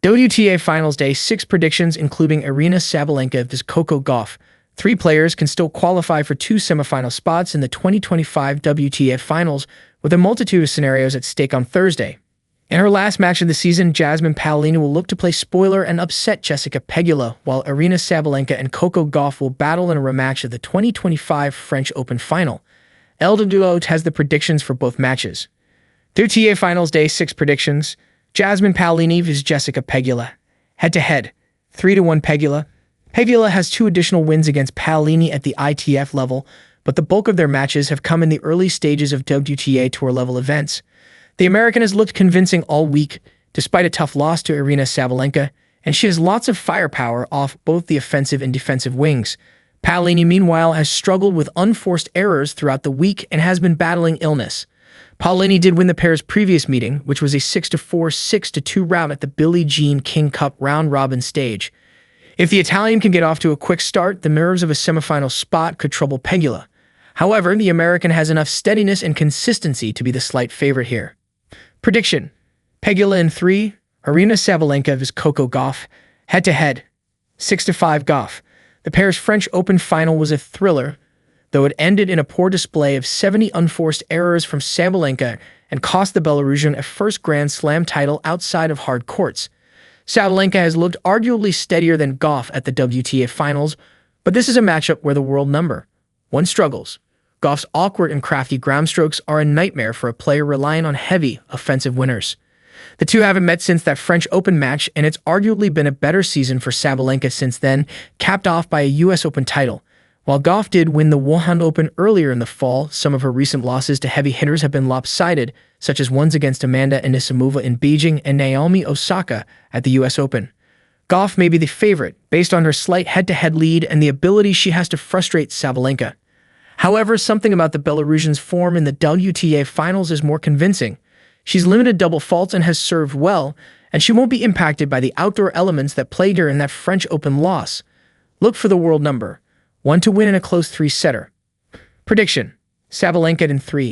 WTA Finals Day 6 predictions including Aryna Sabalenka vs Coco Gauff. 3 players can still qualify for 2 semifinal spots in the 2025 WTA Finals, with a multitude of scenarios at stake on Thursday. In her last match of the season, Jasmine Paolini will look to play spoiler and upset Jessica Pegula, while Aryna Sabalenka and Coco Gauff will battle in a rematch of the 2025 French Open final. LWOT has the predictions for both matches. WTA Finals Day 6 predictions. Jasmine Paolini vs Jessica Pegula. Head-to-head, 3-1 Pegula. Pegula has 2 additional wins against Paolini at the ITF level, but the bulk of their matches have come in the early stages of WTA Tour-level events. The American has looked convincing all week, despite a tough loss to Aryna Sabalenka, and she has lots of firepower off both the offensive and defensive wings. Paolini, meanwhile, has struggled with unforced errors throughout the week and has been battling illness. Paolini did win the pair's previous meeting, which was a 6-4, 6-2 rout at the Billie Jean King Cup round-robin stage. If the Italian can get off to a quick start, the nerves of a semifinal spot could trouble Pegula. However, the American has enough steadiness and consistency to be the slight favorite here. Prediction: Pegula in 3, Aryna Sabalenka vs Coco Gauff. Head-to-head, 6-5 Gauff. The pair's French Open final was a thriller, though it ended in a poor display of 70 unforced errors from Sabalenka and cost the Belarusian a first Grand Slam title outside of hard courts. Sabalenka has looked arguably steadier than Gauff at the WTA Finals, but this is a matchup where the world number 1 struggles. Gauff's awkward and crafty ground strokes are a nightmare for a player relying on heavy, offensive winners. The two haven't met since that French Open match, and it's arguably been a better season for Sabalenka since then, capped off by a US Open title. While Gauff did win the Wuhan Open earlier in the fall, some of her recent losses to heavy hitters have been lopsided, such as ones against Amanda Anisimova in Beijing and Naomi Osaka at the US Open. Gauff may be the favorite, based on her slight head-to-head lead and the ability she has to frustrate Sabalenka. However, something about the Belarusian's form in the WTA Finals is more convincing. She's limited double faults and has served well, and she won't be impacted by the outdoor elements that plagued her in that French Open loss. Look for the world number 1 to win in a close 3-setter. Prediction: Sabalenka in 3.